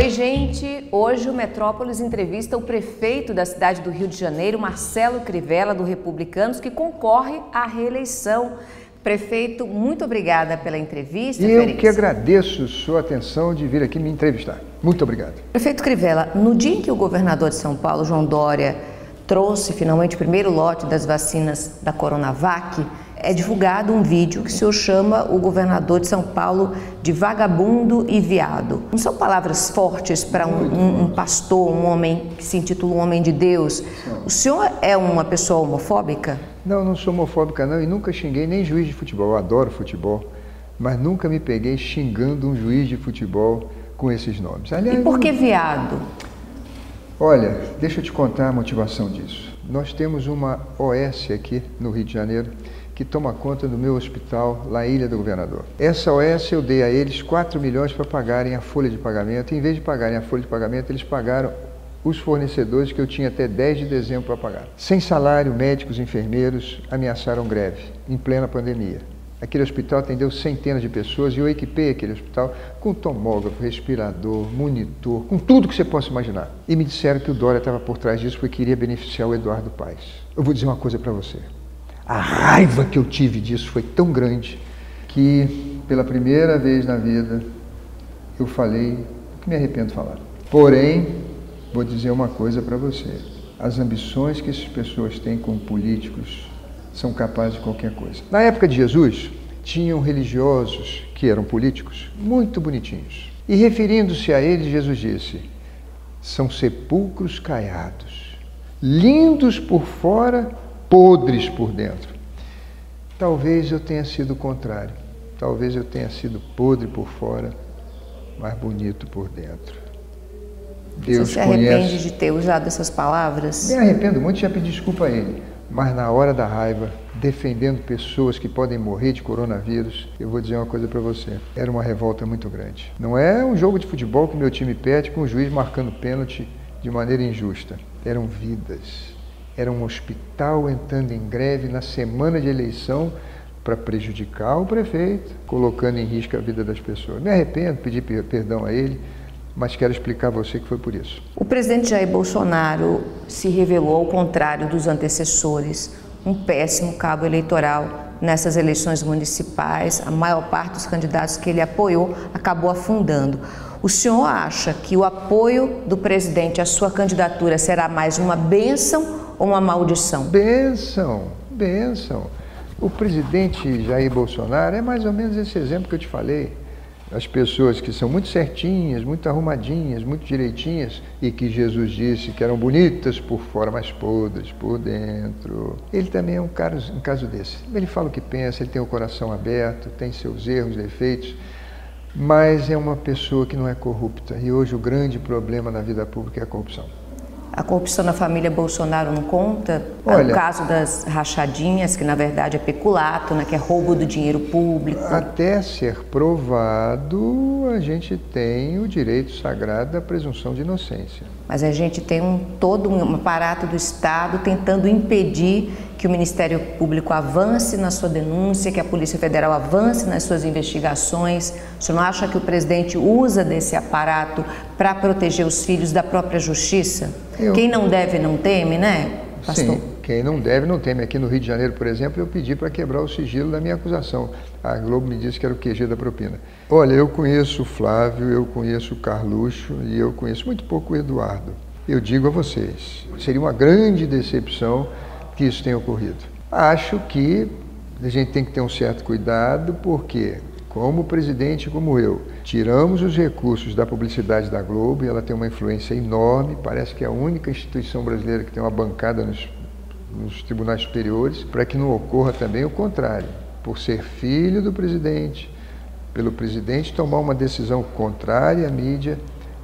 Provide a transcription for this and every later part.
Oi, gente! Hoje o Metrópolis entrevista o prefeito da cidade do Rio de Janeiro, Marcelo Crivella, do Republicanos, que concorre à reeleição. Prefeito, muito obrigada pela entrevista. Eu que agradeço sua atenção de vir aqui me entrevistar. Muito obrigado. Prefeito Crivella, no dia em que o governador de São Paulo, João Dória, trouxe finalmente o primeiro lote das vacinas da Coronavac, é divulgado um vídeo que o senhor chama o governador de São Paulo de vagabundo e viado. Não são palavras fortes para um pastor, um homem que se intitula um homem de Deus? O senhor é uma pessoa homofóbica? Não, não sou homofóbica não, e nunca xinguei nem juiz de futebol. Eu adoro futebol, mas nunca me peguei xingando um juiz de futebol com esses nomes. Aliás, e por que viado? Olha, deixa eu te contar a motivação disso. Nós temos uma OS aqui no Rio de Janeiro que toma conta do meu hospital, lá em Ilha do Governador. Essa OS eu dei a eles 4 milhões para pagarem a folha de pagamento. Em vez de pagarem a folha de pagamento, eles pagaram os fornecedores que eu tinha até 10 de dezembro para pagar. Sem salário, médicos e enfermeiros ameaçaram greve, em plena pandemia. Aquele hospital atendeu centenas de pessoas e eu equipei aquele hospital com tomógrafo, respirador, monitor, com tudo que você possa imaginar. E me disseram que o Dória estava por trás disso porque queria beneficiar o Eduardo Paes. Eu vou dizer uma coisa para você. A raiva que eu tive disso foi tão grande que, pela primeira vez na vida, eu falei o que me arrependo de falar. Porém, vou dizer uma coisa para você. As ambições que essas pessoas têm como políticos são capazes de qualquer coisa. Na época de Jesus, tinham religiosos que eram políticos muito bonitinhos. E referindo-se a eles, Jesus disse: são sepulcros caiados, lindos por fora, podres por dentro. Talvez eu tenha sido o contrário. Talvez eu tenha sido podre por fora, mas bonito por dentro. Deus Você se arrepende de ter usado essas palavras? Me arrependo muito, já pedi desculpa a ele. Mas na hora da raiva, defendendo pessoas que podem morrer de coronavírus, eu vou dizer uma coisa para você. Era uma revolta muito grande. Não é um jogo de futebol que meu time perde com o juiz marcando pênalti de maneira injusta. Eram vidas. Era um hospital entrando em greve na semana de eleição para prejudicar o prefeito, colocando em risco a vida das pessoas. Me arrependo, pedi perdão a ele, mas quero explicar a você que foi por isso. O presidente Jair Bolsonaro se revelou, ao contrário dos antecessores, um péssimo cabo eleitoral nessas eleições municipais. A maior parte dos candidatos que ele apoiou acabou afundando. O senhor acha que o apoio do presidente à sua candidatura será mais uma bênção ou uma maldição? Bênção, bênção. O presidente Jair Bolsonaro é mais ou menos esse exemplo que eu te falei. As pessoas que são muito certinhas, muito arrumadinhas, muito direitinhas e que Jesus disse que eram bonitas por fora, mas podres por dentro. Ele também é um caso desse. Ele fala o que pensa, ele tem o coração aberto, tem seus erros, defeitos, mas é uma pessoa que não é corrupta. E hoje o grande problema na vida pública é a corrupção. A corrupção na família Bolsonaro não conta? Olha, o caso das rachadinhas, que na verdade é peculato, né, que é roubo do dinheiro público. Até ser provado, a gente tem o direito sagrado da presunção de inocência. Mas a gente tem todo um aparato do Estado tentando impedir que o Ministério Público avance na sua denúncia, que a Polícia Federal avance nas suas investigações. O senhor não acha que o presidente usa desse aparato para proteger os filhos da própria justiça? Quem não deve não teme, né, pastor? Sim, quem não deve não teme. Aqui no Rio de Janeiro, por exemplo, eu pedi para quebrar o sigilo da minha acusação. A Globo me disse que era o QG da propina. Olha, eu conheço o Flávio, eu conheço o Carluxo e eu conheço muito pouco o Eduardo. Eu digo a vocês, seria uma grande decepção que isso tenha ocorrido. Acho que a gente tem que ter um certo cuidado, porque, como presidente, como eu, tiramos os recursos da publicidade da Globo e ela tem uma influência enorme, parece que é a única instituição brasileira que tem uma bancada nos tribunais superiores, para que não ocorra também o contrário. Por ser filho do presidente, pelo presidente tomar uma decisão contrária à mídia,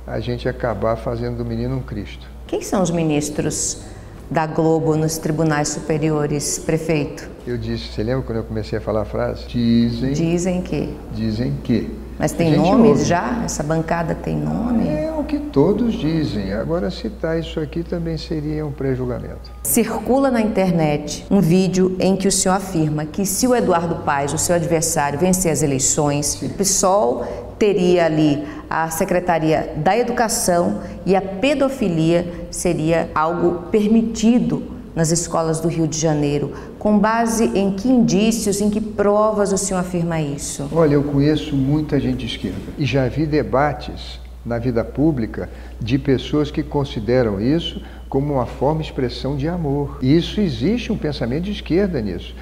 a gente acabar fazendo do menino um Cristo. Quem são os ministros da Globo nos tribunais superiores, prefeito? Eu disse, você lembra quando eu comecei a falar a frase? Dizem que. Dizem que. Mas tem nomes já? Essa bancada tem nome? É o que todos dizem. Agora, citar isso aqui também seria um pré-julgamento. Circula na internet um vídeo em que o senhor afirma que se o Eduardo Paes, o seu adversário, vencer as eleições, o PSOL teria ali a Secretaria da Educação e a pedofilia seria algo permitido nas escolas do Rio de Janeiro. Com base em que indícios, em que provas o senhor afirma isso? Olha, eu conheço muita gente de esquerda e já vi debates na vida pública de pessoas que consideram isso como uma forma de expressão de amor. E isso existe um pensamento de esquerda nisso.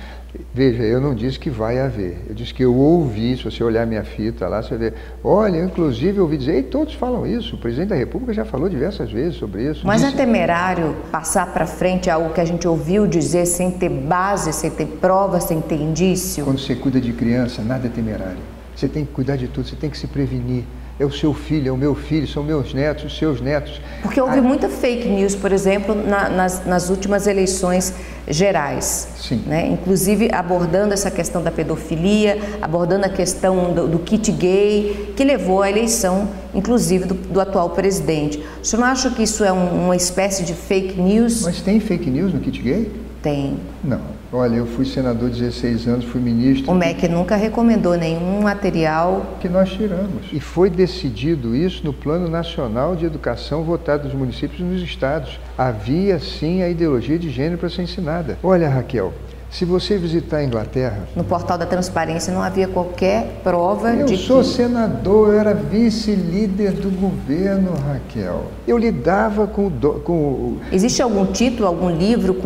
Veja, eu não disse que vai haver, eu disse que eu ouvi, se você olhar minha fita lá, você vai ver, olha, inclusive eu ouvi dizer, e todos falam isso, o presidente da República já falou diversas vezes sobre isso. Mas é temerário passar para frente algo que a gente ouviu dizer sem ter base, sem ter prova, sem ter indício? Quando você cuida de criança, nada é temerário, você tem que cuidar de tudo, você tem que se prevenir. É o seu filho, é o meu filho, são meus netos, os seus netos. Porque houve muita fake news, por exemplo, nas últimas eleições gerais. Sim. Né? Inclusive abordando essa questão da pedofilia, abordando a questão do kit gay, que levou à eleição, inclusive, do atual presidente. O senhor não acha que isso é uma espécie de fake news? Mas tem fake news no kit gay? Tem. Não. Olha, eu fui senador 16 anos, fui ministro... O MEC nunca recomendou nenhum material... Que nós tiramos. E foi decidido isso no Plano Nacional de Educação votado nos municípios e nos estados. Havia, sim, a ideologia de gênero para ser ensinada. Olha, Raquel, se você visitar a Inglaterra... No portal da transparência não havia qualquer prova de que... Eu sou senador, eu era vice-líder do governo, Raquel. Eu lidava com... Existe algum título, algum livro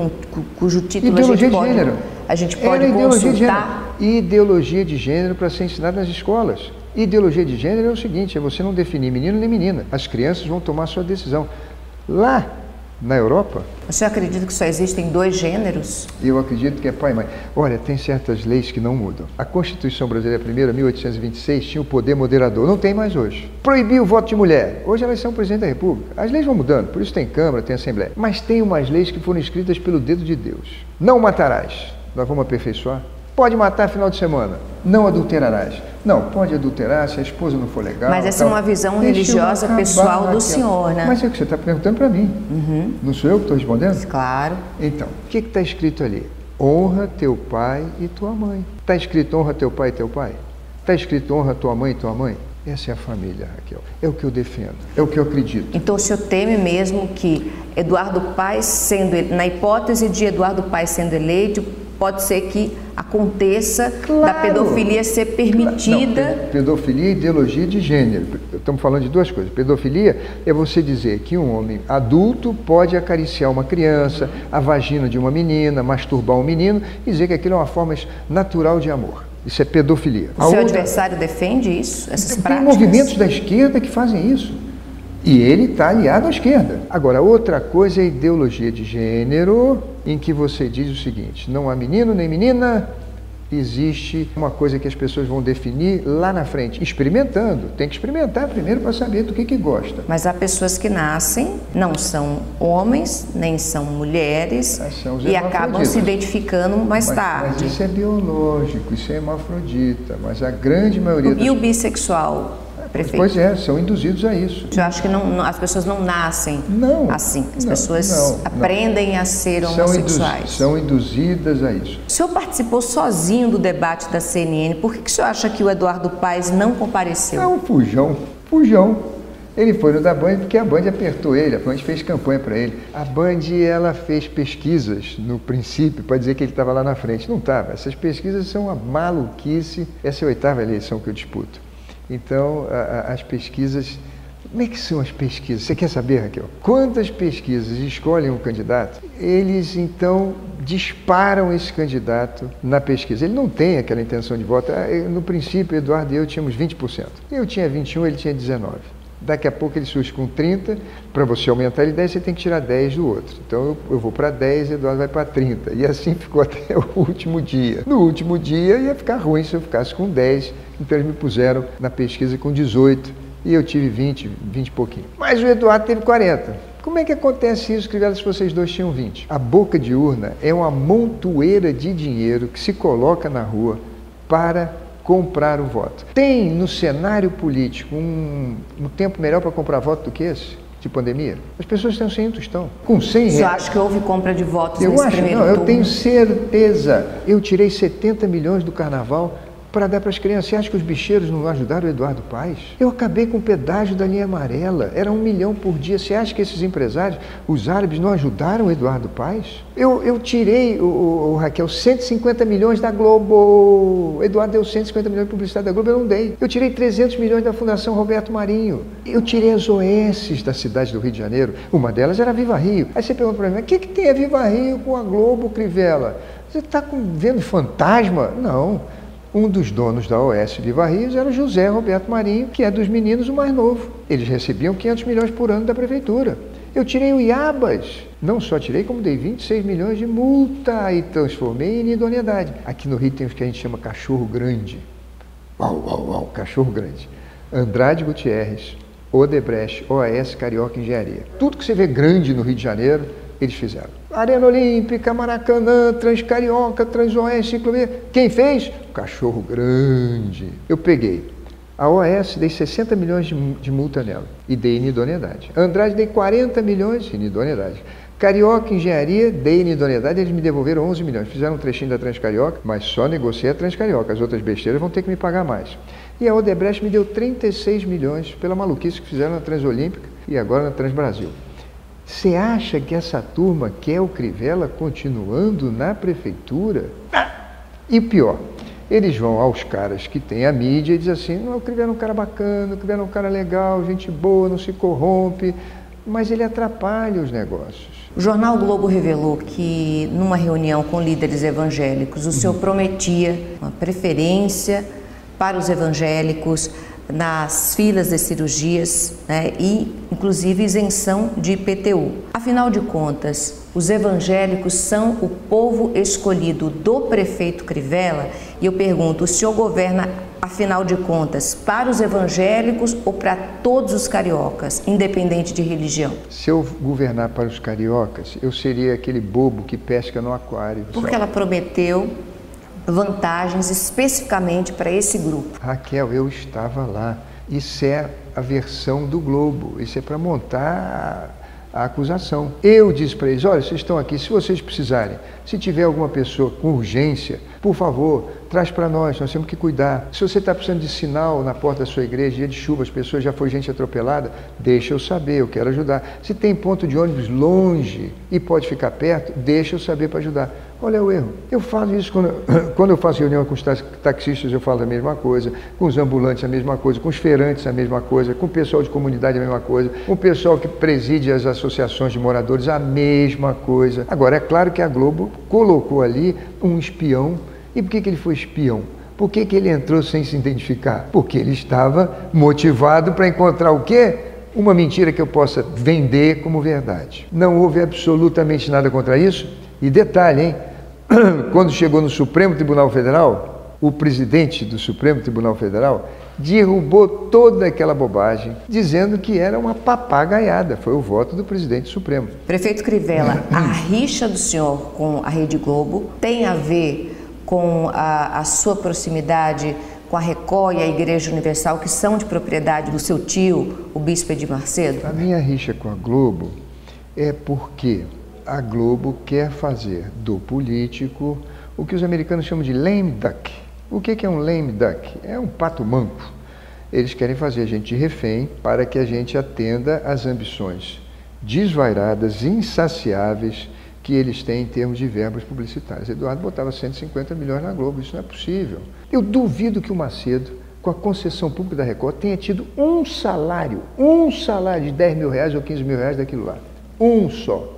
cujo título ideologia a gente pode consultar? Ideologia de gênero para ser ensinada nas escolas. Ideologia de gênero é o seguinte, é você não definir menino nem menina. As crianças vão tomar sua decisão. Lá, na Europa... O senhor acredita que só existem 2 gêneros? Eu acredito que é pai e mãe. Olha, tem certas leis que não mudam. A Constituição Brasileira, primeira, 1826, tinha o poder moderador. Não tem mais hoje. Proibiu o voto de mulher. Hoje elas são presidente da República. As leis vão mudando, por isso tem Câmara, tem Assembleia. Mas tem umas leis que foram escritas pelo dedo de Deus. Não matarás. Nós vamos aperfeiçoar. Pode matar final de semana. Não adulterarás. Não, pode adulterar se a esposa não for legal. Mas essa é uma visão religiosa pessoal do senhor, né? Mas é o que você está perguntando para mim. Não sou eu que estou respondendo? Claro. Então, o que está escrito ali? Honra teu pai e tua mãe. Está escrito honra teu pai e teu pai? Está escrito honra tua mãe e tua mãe? Essa é a família, Raquel. É o que eu defendo, é o que eu acredito. Então o senhor teme mesmo que Eduardo Paes na hipótese de Eduardo Paes sendo eleito, pode ser que aconteça da pedofilia ser permitida. Não, pedofilia e ideologia de gênero. Estamos falando de 2 coisas. Pedofilia é você dizer que um homem adulto pode acariciar uma criança, a vagina de uma menina, masturbar um menino e dizer que aquilo é uma forma natural de amor. Isso é pedofilia. O seu adversário defende isso, essas práticas? Tem movimentos da esquerda que fazem isso. E ele está aliado à esquerda. Agora, outra coisa é a ideologia de gênero, em que você diz o seguinte, não há menino nem menina, existe uma coisa que as pessoas vão definir lá na frente, experimentando. Tem que experimentar primeiro para saber do que gosta. Mas há pessoas que nascem, não são homens, nem são mulheres, e acabam se identificando mais tarde. Mas isso é biológico, isso é hermafrodita, mas a grande maioria... E o bissexual? Prefeito. Pois é, são induzidos a isso. Eu acho que as pessoas não nascem assim. As pessoas aprendem a ser homossexuais. São induzidas a isso. O senhor participou sozinho do debate da CNN. Por que o senhor acha que o Eduardo Paes não compareceu? É um fujão. Ele foi no da Band porque a Band apertou ele, a Band fez campanha para ele. A Band, ela fez pesquisas no princípio para dizer que ele estava lá na frente. Não estava. Essas pesquisas são uma maluquice. Essa é a 8ª eleição que eu disputo. Então, as pesquisas... Como é que são as pesquisas? Você quer saber, Raquel? Quantas pesquisas escolhem um candidato, eles, então, disparam esse candidato na pesquisa. Ele não tem aquela intenção de voto. No princípio, Eduardo e eu tínhamos 20%. Eu tinha 21%, ele tinha 19%. Daqui a pouco ele surge com 30%. Para você aumentar ele 10%, você tem que tirar 10% do outro. Então, eu vou para 10%, Eduardo vai para 30%. E assim ficou até o último dia. No último dia, ia ficar ruim se eu ficasse com 10%. Então, eles me puseram na pesquisa com 18%. E eu tive 20 e pouquinho. Mas o Eduardo teve 40%. Como é que acontece isso, que se vocês dois tinham 20%? A boca de urna é uma montoeira de dinheiro que se coloca na rua para comprar o voto. Tem no cenário político um tempo melhor para comprar voto do que esse? De pandemia? As pessoas estão sem um tostão. Com 100 reais. Você acha que houve compra de votos nesse primeiro turno? Eu tenho certeza. Eu tirei 70 milhões do carnaval para dar para as crianças. Você acha que os bicheiros não ajudaram o Eduardo Paes? Eu acabei com o pedágio da linha amarela. Era 1 milhão por dia. Você acha que esses empresários, os árabes, não ajudaram o Eduardo Paes? Eu tirei, Raquel, 150 milhões da Globo. O Eduardo deu 150 milhões de publicidade da Globo, eu não dei. Eu tirei 300 milhões da Fundação Roberto Marinho. Eu tirei as OS da cidade do Rio de Janeiro. Uma delas era a Viva Rio. Aí você pergunta para mim, o que tem a Viva Rio com a Globo, Crivella? Você está vendo fantasma? Não. Um dos donos da OS Viva Rio era o José Roberto Marinho, que é dos meninos o mais novo. Eles recebiam 500 milhões por ano da prefeitura. Eu tirei o Iabas. Não só tirei, como dei 26 milhões de multa e transformei em idoneidade. Aqui no Rio tem os que a gente chama cachorro grande. Cachorro grande. Andrade Gutierrez, Odebrecht, OAS, Carioca Engenharia. Tudo que você vê grande no Rio de Janeiro, eles fizeram. Arena Olímpica, Maracanã, Transcarioca, Transoeste, Ciclovia. Quem fez? Cachorro grande. Eu peguei a OAS, dei 60 milhões de multa nela e dei inidoneidade. Andrade, dei 40 milhões, inidoneidade. Carioca Engenharia, dei inidoneidade, eles me devolveram 11 milhões. Fizeram um trechinho da Transcarioca, mas só negociei a Transcarioca. As outras besteiras vão ter que me pagar mais. E a Odebrecht me deu 36 milhões pela maluquice que fizeram na Transolímpica e agora na Transbrasil. Você acha que essa turma quer o Crivella continuando na prefeitura? E pior, eles vão aos caras que têm a mídia e dizem assim, não, o Crivella é um cara bacana, o Crivella é um cara legal, gente boa, não se corrompe, mas ele atrapalha os negócios. O jornal o Globo revelou que, numa reunião com líderes evangélicos, o senhor prometia uma preferência para os evangélicos nas filas de cirurgias, né, e, inclusive, isenção de IPTU. Afinal de contas, os evangélicos são o povo escolhido do prefeito Crivella e eu pergunto, o senhor governa, afinal de contas, para os evangélicos ou para todos os cariocas, independente de religião? Se eu governar para os cariocas, eu seria aquele bobo que pesca no aquário. Porque ela prometeu vantagens especificamente para esse grupo. Raquel, eu estava lá. Isso é a versão do Globo. Isso é para montar a acusação. Eu disse para eles, olha, vocês estão aqui, se vocês precisarem, se tiver alguma pessoa com urgência, por favor, traz para nós temos que cuidar. Se você está precisando de sinal na porta da sua igreja, dia de chuva, as pessoas já foi gente atropelada, deixa eu saber, eu quero ajudar. Se tem ponto de ônibus longe e pode ficar perto, deixa eu saber para ajudar. Olha o erro. Eu falo isso quando eu faço reunião com os taxistas, eu falo a mesma coisa, com os ambulantes a mesma coisa, com os feirantes a mesma coisa, com o pessoal de comunidade a mesma coisa, com o pessoal que preside as associações de moradores a mesma coisa. Agora, é claro que a Globo colocou ali um espião. E por que ele foi espião? Por que ele entrou sem se identificar? Porque ele estava motivado para encontrar o quê? Uma mentira que eu possa vender como verdade. Não houve absolutamente nada contra isso. E detalhe, hein? Quando chegou no Supremo Tribunal Federal, o presidente do Supremo Tribunal Federal derrubou toda aquela bobagem, dizendo que era uma papagaiada. Foi o voto do presidente Supremo. Prefeito Crivella, a rixa do senhor com a Rede Globo tem a ver com a sua proximidade com a Record e a Igreja Universal, que são de propriedade do seu tio, o Bispo Edir Macedo? A minha rixa com a Globo é porque a Globo quer fazer do político o que os americanos chamam de lame duck. O que é um lame duck? É um pato manco. Eles querem fazer a gente refém para que a gente atenda às ambições desvairadas, insaciáveis que eles têm em termos de verbas publicitárias. Eduardo botava 150 milhões na Globo, isso não é possível. Eu duvido que o Macedo, com a concessão pública da Record, tenha tido um salário de 10 mil reais ou 15 mil reais daquilo lá. Um só.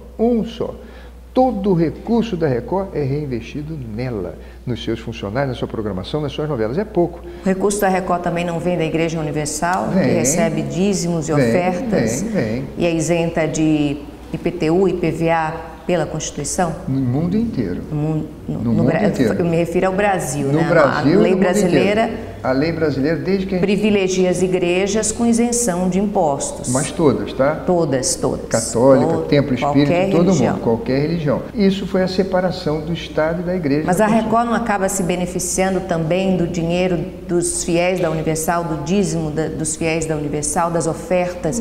Todo o recurso da Record é reinvestido nela, nos seus funcionários, na sua programação, nas suas novelas. É pouco. O recurso da Record também não vem da Igreja Universal, que recebe dízimos e ofertas vem. e é isenta de IPTU, IPVA, pela Constituição? No mundo inteiro. No mundo inteiro. Eu me refiro ao Brasil, no né? Brasil, a lei brasileira. A lei brasileira, desde que privilegia as igrejas com isenção de impostos. Mas todas, tá? Todas. Católica, templo espírita, todo religião. mundo, qualquer religião. Isso foi a separação do Estado e da igreja. Mas a Record não acaba se beneficiando também do dinheiro dos fiéis da Universal, do dízimo dos fiéis da Universal, das ofertas?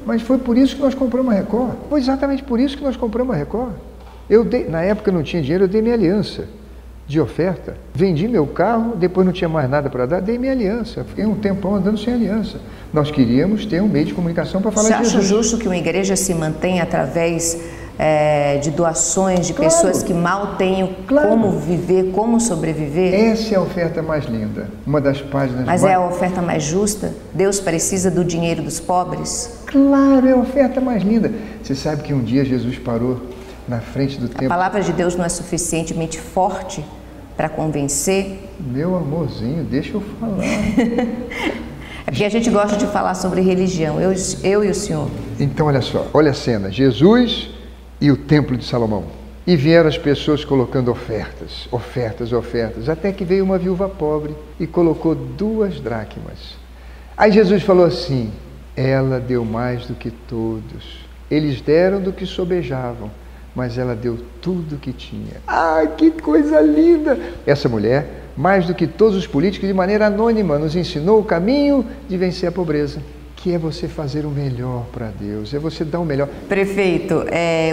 Mas foi por isso que nós compramos a Record. Foi exatamente por isso que nós compramos a Record. Na época eu não tinha dinheiro, eu dei minha aliança de oferta. Vendi meu carro, depois não tinha mais nada para dar, dei minha aliança. Fiquei um tempão andando sem aliança. Nós queríamos ter um meio de comunicação para falar de Jesus. Você acha justo que uma igreja se mantenha através de doações de pessoas que mal têm como viver, como sobreviver? Essa é a oferta mais linda. Uma das páginas Mas é a oferta mais justa? Deus precisa do dinheiro dos pobres? Claro, é a oferta mais linda. Você sabe que um dia Jesus parou na frente do templo. A palavra de Deus não é suficientemente forte para convencer? Meu amorzinho, deixa eu falar. É porque a gente gosta de falar sobre religião, eu e o senhor. Então, olha só, olha a cena. Jesus e o templo de Salomão. E vieram as pessoas colocando ofertas, até que veio uma viúva pobre e colocou 2 dracmas. Aí Jesus falou assim: ela deu mais do que todos. Eles deram do que sobejavam, mas ela deu tudo o que tinha. Ai, que coisa linda! Essa mulher, mais do que todos os políticos, de maneira anônima, nos ensinou o caminho de vencer a pobreza, que é você fazer o melhor para Deus, é você dar o melhor. Prefeito,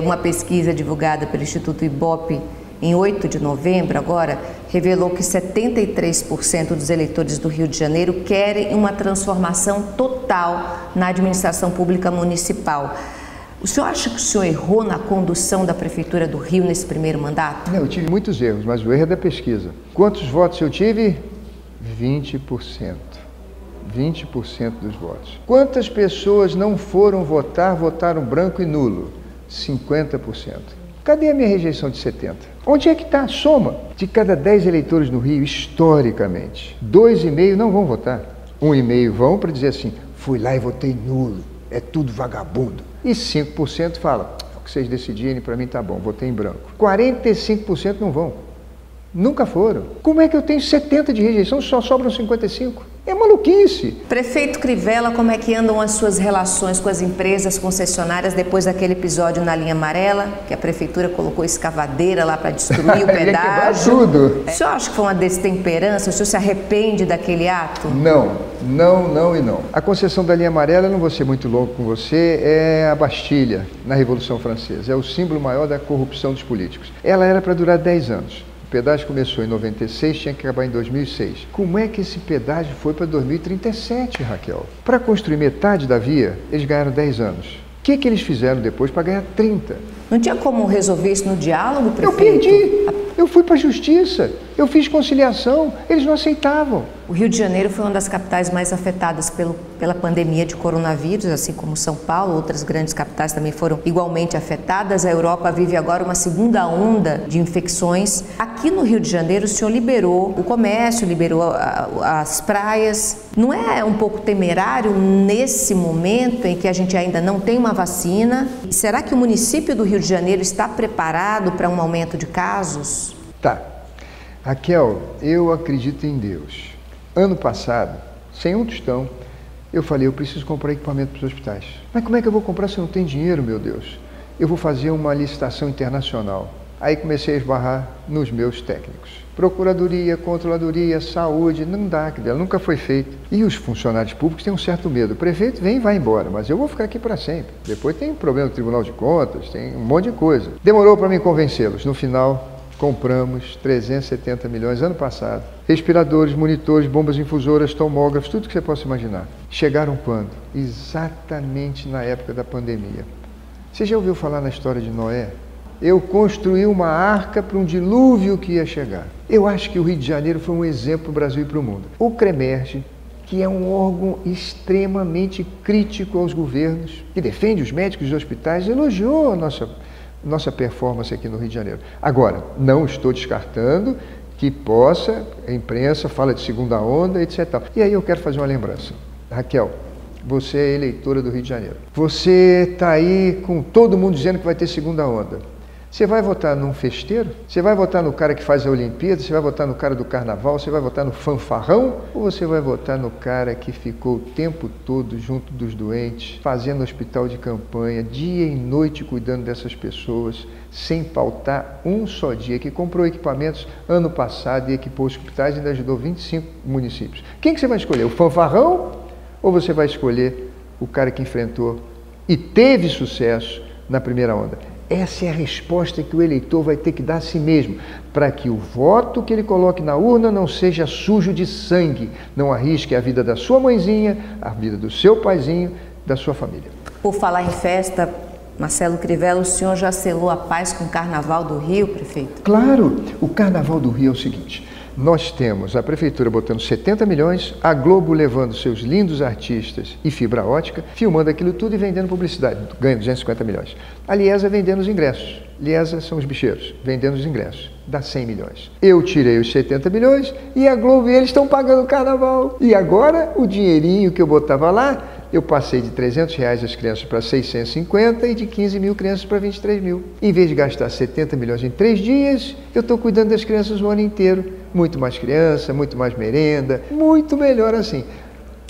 uma pesquisa divulgada pelo Instituto Ibope em 8 de novembro, agora, revelou que 73% dos eleitores do Rio de Janeiro querem uma transformação total na administração pública municipal. O senhor acha que o senhor errou na condução da Prefeitura do Rio nesse primeiro mandato? Não, eu tive muitos erros, mas o erro é da pesquisa. Quantos votos eu tive? 20%. 20% dos votos. Quantas pessoas não foram votar, votaram branco e nulo? 50%. Cadê a minha rejeição de 70%? Onde é que está a soma? De cada 10 eleitores no Rio, historicamente, 2,5 não vão votar. 1,5 vão para dizer assim: fui lá e votei nulo, é tudo vagabundo. E 5% fala: o que vocês decidirem, para mim tá bom, votei em branco. 45% não vão. Nunca foram. Como é que eu tenho 70 de rejeição, só sobram 55? É maluquice. Prefeito Crivella, como é que andam as suas relações com as empresas concessionárias depois daquele episódio na linha amarela, que a prefeitura colocou escavadeira lá para destruir o pedágio? Tudo. O senhor acha que foi uma destemperança? O senhor se arrepende daquele ato? Não. A concessão da linha amarela, não vou ser muito longo com você, é a Bastilha, na Revolução Francesa. É o símbolo maior da corrupção dos políticos. Ela era para durar 10 anos. O pedágio começou em 96, tinha que acabar em 2006. Como é que esse pedágio foi para 2037, Raquel? Para construir metade da via, eles ganharam 10 anos. O que eles fizeram depois para ganhar 30? Não tinha como resolver isso no diálogo, prefeito? Eu perdi. Eu fui para a justiça. Eu fiz conciliação. Eles não aceitavam. O Rio de Janeiro foi uma das capitais mais afetadas pela pandemia de coronavírus, assim como São Paulo. Outras grandes capitais também foram igualmente afetadas. A Europa vive agora uma segunda onda de infecções. Aqui no Rio de Janeiro, o senhor liberou o comércio, liberou as praias. Não é um pouco temerário nesse momento em que a gente ainda não tem uma vacina? Será que o município do Rio de Janeiro está preparado para um aumento de casos? Tá. Raquel, eu acredito em Deus. Ano passado, sem um tostão, eu falei: eu preciso comprar equipamento para os hospitais. Mas como é que eu vou comprar se eu não tenho dinheiro, meu Deus? Eu vou fazer uma licitação internacional. Aí comecei a esbarrar nos meus técnicos. Procuradoria, controladoria, saúde, não dá, ela nunca foi feita. E os funcionários públicos têm um certo medo. O prefeito vem e vai embora, mas eu vou ficar aqui para sempre. Depois tem problema do Tribunal de Contas, tem um monte de coisa. Demorou para mim convencê-los. No final, compramos 370 milhões ano passado. Respiradores, monitores, bombas infusoras, tomógrafos, tudo que você possa imaginar. Chegaram quando? Exatamente na época da pandemia. Você já ouviu falar na história de Noé? Eu construí uma arca para um dilúvio que ia chegar. Eu acho que o Rio de Janeiro foi um exemplo para o Brasil e para o mundo. O CREMERGE, que é um órgão extremamente crítico aos governos, que defende os médicos dos hospitais, elogiou a nossa performance aqui no Rio de Janeiro. Agora, não estou descartando que possa, a imprensa fala de segunda onda, etc. E aí eu quero fazer uma lembrança. Raquel, você é eleitora do Rio de Janeiro. Você está aí com todo mundo dizendo que vai ter segunda onda. Você vai votar num festeiro? Você vai votar no cara que faz a Olimpíada? Você vai votar no cara do carnaval? Você vai votar no fanfarrão? Ou você vai votar no cara que ficou o tempo todo junto dos doentes, fazendo hospital de campanha, dia e noite cuidando dessas pessoas, sem faltar um só dia, que comprou equipamentos ano passado e equipou hospitais e ainda ajudou 25 municípios? Quem que você vai escolher? O fanfarrão? Ou você vai escolher o cara que enfrentou e teve sucesso na primeira onda? Essa é a resposta que o eleitor vai ter que dar a si mesmo, para que o voto que ele coloque na urna não seja sujo de sangue, não arrisque a vida da sua mãezinha, a vida do seu paizinho, da sua família. Por falar em festa, Marcelo Crivella, o senhor já selou a paz com o Carnaval do Rio, prefeito? Claro, o Carnaval do Rio é o seguinte: nós temos a Prefeitura botando 70 milhões, a Globo levando seus lindos artistas e fibra ótica, filmando aquilo tudo e vendendo publicidade, ganha 250 milhões. A Liesa vendendo os ingressos. Liesa são os bicheiros, vendendo os ingressos, dá 100 milhões. Eu tirei os 70 milhões e a Globo e eles estão pagando o carnaval. E agora, o dinheirinho que eu botava lá, eu passei de R$300 as crianças para 650 e de 15 mil crianças para 23 mil. Em vez de gastar 70 milhões em 3 dias, eu estou cuidando das crianças o ano inteiro. Muito mais criança, muito mais merenda, muito melhor assim.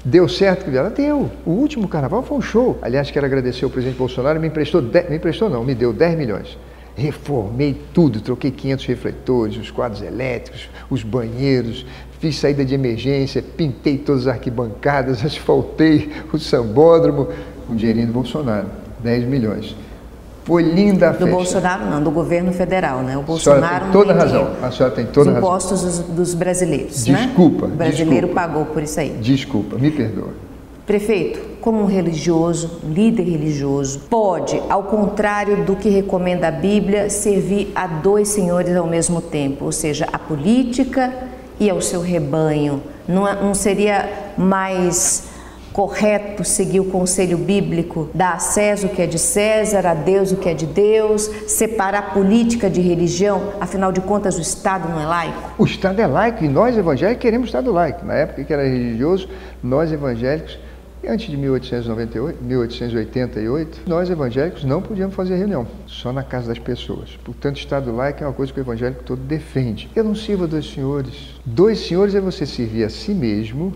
Deu certo, Crivella? Deu. O último carnaval foi um show. Aliás, quero agradecer ao presidente Bolsonaro, me deu 10 milhões. Reformei tudo, troquei 500 refletores, os quadros elétricos, os banheiros, fiz saída de emergência, pintei todas as arquibancadas, asfaltei o sambódromo, com dinheirinho do Bolsonaro, 10 milhões. Foi linda a festa. Do Bolsonaro não, do governo federal, né? O Bolsonaro a senhora tem toda a razão. A senhora tem toda a razão. Os impostos dos brasileiros, desculpa, né? O brasileiro pagou por isso aí. Desculpa, me perdoa. Prefeito, como um religioso, líder religioso, pode, ao contrário do que recomenda a Bíblia, servir a dois senhores ao mesmo tempo, ou seja, a política e ao seu rebanho. Não seria mais correto seguir o conselho bíblico, dar a César o que é de César, a Deus o que é de Deus, separar política de religião? Afinal de contas, o Estado não é laico? O Estado é laico e nós evangélicos queremos Estado laico. Na época que era religioso, nós evangélicos, antes de 1888, nós evangélicos não podíamos fazer reunião, só na casa das pessoas. Portanto, Estado laico é uma coisa que o evangélico todo defende. Eu não sirvo a dois senhores. Dois senhores é você servir a si mesmo,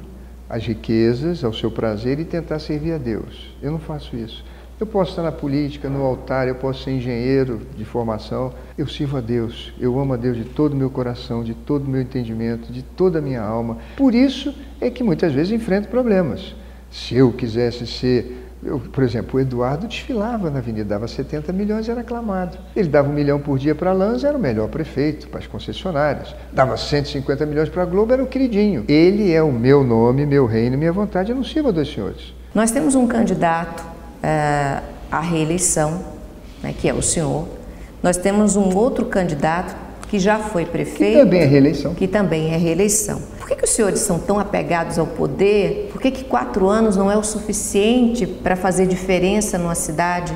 as riquezas, ao seu prazer e tentar servir a Deus. Eu não faço isso. Eu posso estar na política, no altar, eu posso ser engenheiro de formação. Eu sirvo a Deus. Eu amo a Deus de todo o meu coração, de todo o meu entendimento, de toda a minha alma. Por isso é que muitas vezes enfrento problemas. Se eu quisesse ser... por exemplo, o Eduardo desfilava na avenida, dava 70 milhões, era aclamado. Ele dava 1 milhão por dia para a Lanza, era o melhor prefeito, para as concessionárias. Dava 150 milhões para a Globo, era o queridinho. Ele é o meu nome, meu reino, minha vontade, eu não sirvo a dois senhores. Nós temos um candidato à reeleição, né, que é o senhor. Nós temos um outro candidato que já foi prefeito. Que também é reeleição. Que também é reeleição. Por que os senhores são tão apegados ao poder? Por que 4 anos não é o suficiente para fazer diferença numa cidade,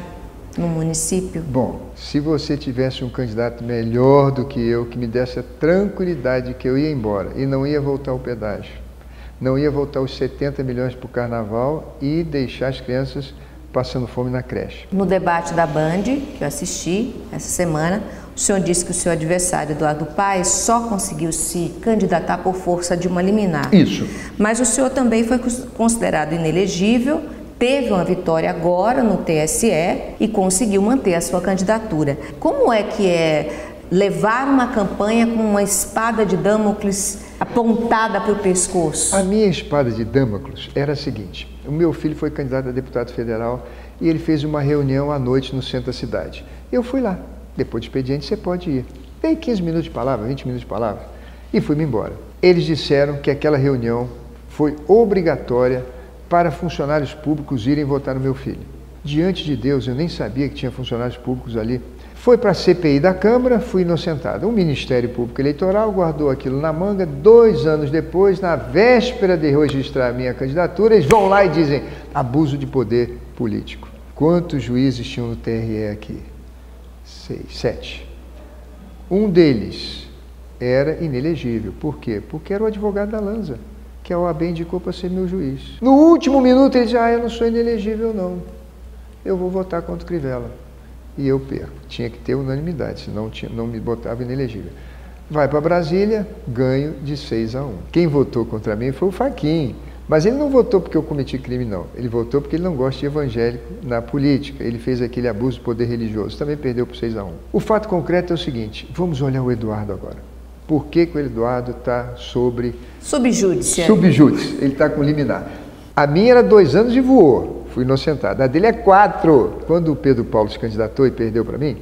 num município? Bom, se você tivesse um candidato melhor do que eu, que me desse a tranquilidade que eu ia embora e não ia voltar ao pedágio, não ia voltar os 70 milhões para o carnaval e deixar as crianças passando fome na creche. No debate da Band, que eu assisti essa semana, o senhor disse que o seu adversário, Eduardo Paes, só conseguiu se candidatar por força de uma liminar. Isso. Mas o senhor também foi considerado inelegível, teve uma vitória agora no TSE e conseguiu manter a sua candidatura. Como é que é levar uma campanha com uma espada de Damocles apontada para o pescoço? A minha espada de Damocles era a seguinte: o meu filho foi candidato a deputado federal e ele fez uma reunião à noite no centro da cidade. Eu fui lá. Depois do expediente você pode ir. Dei 15 minutos de palavra, 20 minutos de palavra e fui-me embora. Eles disseram que aquela reunião foi obrigatória para funcionários públicos irem votar no meu filho. Diante de Deus, eu nem sabia que tinha funcionários públicos ali. Foi para a CPI da Câmara, fui inocentado. O Ministério Público Eleitoral guardou aquilo na manga. 2 anos depois, na véspera de registrar a minha candidatura, eles vão lá e dizem: abuso de poder político. Quantos juízes tinham no TRE aqui? 6, 7. Um deles era inelegível. Por quê? Porque era o advogado da Lanza, que a OAB indicou para ser meu juiz. No último minuto ele disse: eu não sou inelegível não. Eu vou votar contra o Crivella. e eu perco. Tinha que ter unanimidade, senão não me botava inelegível. Vai para Brasília, ganho de 6-1. Quem votou contra mim foi o Fachin. Mas ele não votou porque eu cometi crime, não. Ele votou porque ele não gosta de evangélico na política. Ele fez aquele abuso de poder religioso. Também perdeu por 6-1. O fato concreto é o seguinte, vamos olhar o Eduardo agora. Por que o Eduardo está sobre... Subjúdice. Subjúdice. Ele está com liminar. A minha era 2 anos e voou. Fui inocentado. A dele é 4. Quando o Pedro Paulo se candidatou e perdeu para mim,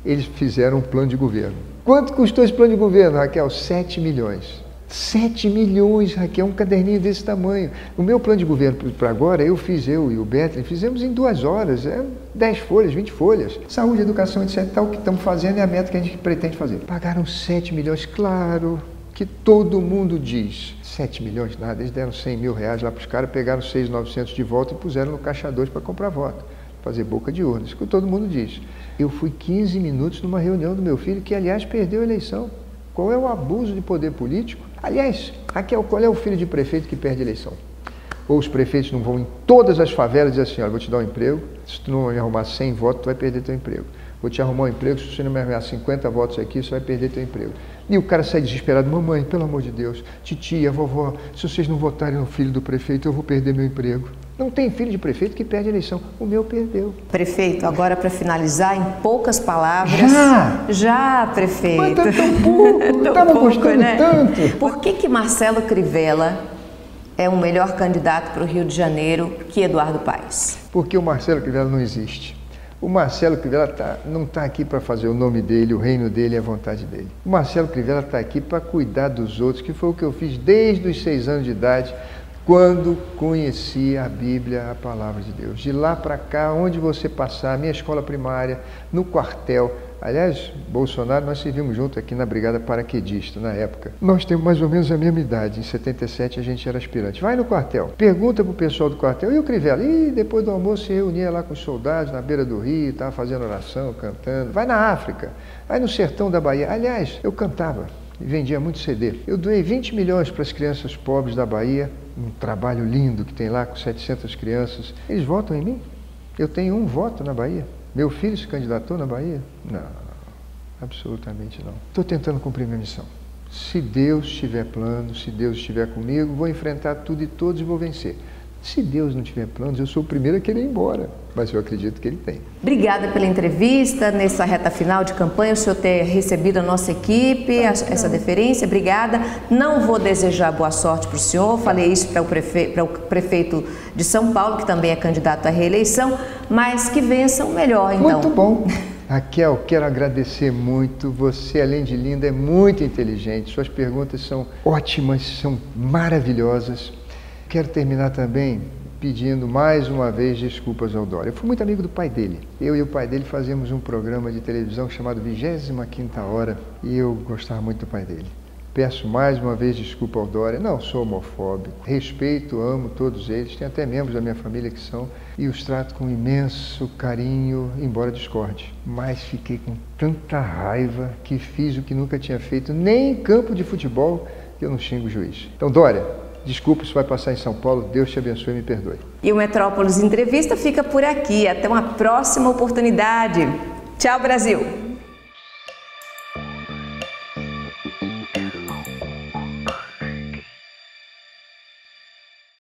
eles fizeram um plano de governo. Quanto custou esse plano de governo, Raquel? 7 milhões. 7 milhões, Raquel, um caderninho desse tamanho. O meu plano de governo para agora, eu e o Betlin, fizemos em 2 horas, 10 folhas, 20 folhas. Saúde, educação, etc. Tal, o que estamos fazendo é a meta que a gente pretende fazer. Pagaram 7 milhões, claro que todo mundo diz. 7 milhões, nada, eles deram 100 mil reais lá para os caras, pegaram 6.900 de volta e puseram no caixa 2 para comprar voto, fazer boca de urna, isso que todo mundo diz. Eu fui 15 minutos numa reunião do meu filho, que aliás perdeu a eleição. Qual é o abuso de poder político? Aliás, Raquel, qual é o filho de prefeito que perde a eleição? Ou os prefeitos não vão em todas as favelas e dizem assim, olha, vou te dar um emprego, se tu não me arrumar 100 votos, tu vai perder teu emprego. Vou te arrumar um emprego, se você não me arrumar 50 votos aqui, você vai perder teu emprego. E o cara sai desesperado, mamãe, pelo amor de Deus, titia, vovó, se vocês não votarem no filho do prefeito, eu vou perder meu emprego. Não tem filho de prefeito que perde a eleição. O meu perdeu. Prefeito, agora para finalizar, em poucas palavras... Já, prefeito. Mas tá tão pouco, estava gostando, né? Tanto. Por que Marcelo Crivella é um melhor candidato para o Rio de Janeiro que Eduardo Paes? Porque o Marcelo Crivella não existe. O Marcelo Crivella não está aqui para fazer o nome dele, o reino dele e a vontade dele. O Marcelo Crivella está aqui para cuidar dos outros, que foi o que eu fiz desde os 6 anos de idade, quando conheci a Bíblia, a palavra de Deus. De lá para cá, onde você passar, minha escola primária, no quartel. Aliás, Bolsonaro, nós servimos junto aqui na Brigada Paraquedista, na época. Nós temos mais ou menos a mesma idade. Em 77 a gente era aspirante. Vai no quartel, pergunta para o pessoal do quartel. E o Crivella? E depois do almoço se reunia lá com os soldados na beira do rio, estava fazendo oração, cantando. Vai na África, vai no sertão da Bahia. Aliás, eu cantava e vendia muito CD. Eu doei 20 milhões para as crianças pobres da Bahia, um trabalho lindo que tem lá com 700 crianças. Eles votam em mim? Eu tenho 1 voto na Bahia. Meu filho se candidatou na Bahia? Não, absolutamente não. Estou tentando cumprir minha missão. Se Deus tiver plano, se Deus estiver comigo, vou enfrentar tudo e todos e vou vencer. Se Deus não tiver planos, eu sou o primeiro a querer ir embora, mas eu acredito que Ele tem. Obrigada pela entrevista, nessa reta final de campanha, o senhor ter recebido a nossa equipe, essa deferência, obrigada. Não vou desejar boa sorte para o senhor, falei isso para o prefeito de São Paulo, que também é candidato à reeleição, mas que vença o melhor, então. Muito bom. Raquel, quero agradecer muito, você além de linda é muito inteligente, suas perguntas são ótimas, são maravilhosas. Quero terminar também pedindo mais uma vez desculpas ao Dória. Eu fui muito amigo do pai dele. Eu e o pai dele fazíamos um programa de televisão chamado 25ª Hora e eu gostava muito do pai dele. Peço mais uma vez desculpa ao Dória. Não sou homofóbico. Respeito, amo todos eles. Tem até membros da minha família que são e os trato com imenso carinho, embora discorde. Mas fiquei com tanta raiva que fiz o que nunca tinha feito, nem em campo de futebol, que eu não xingo o juiz. Então, Dória, desculpa, isso vai passar em São Paulo. Deus te abençoe e me perdoe. E o Metrópolis Entrevista fica por aqui. Até uma próxima oportunidade. Tchau, Brasil!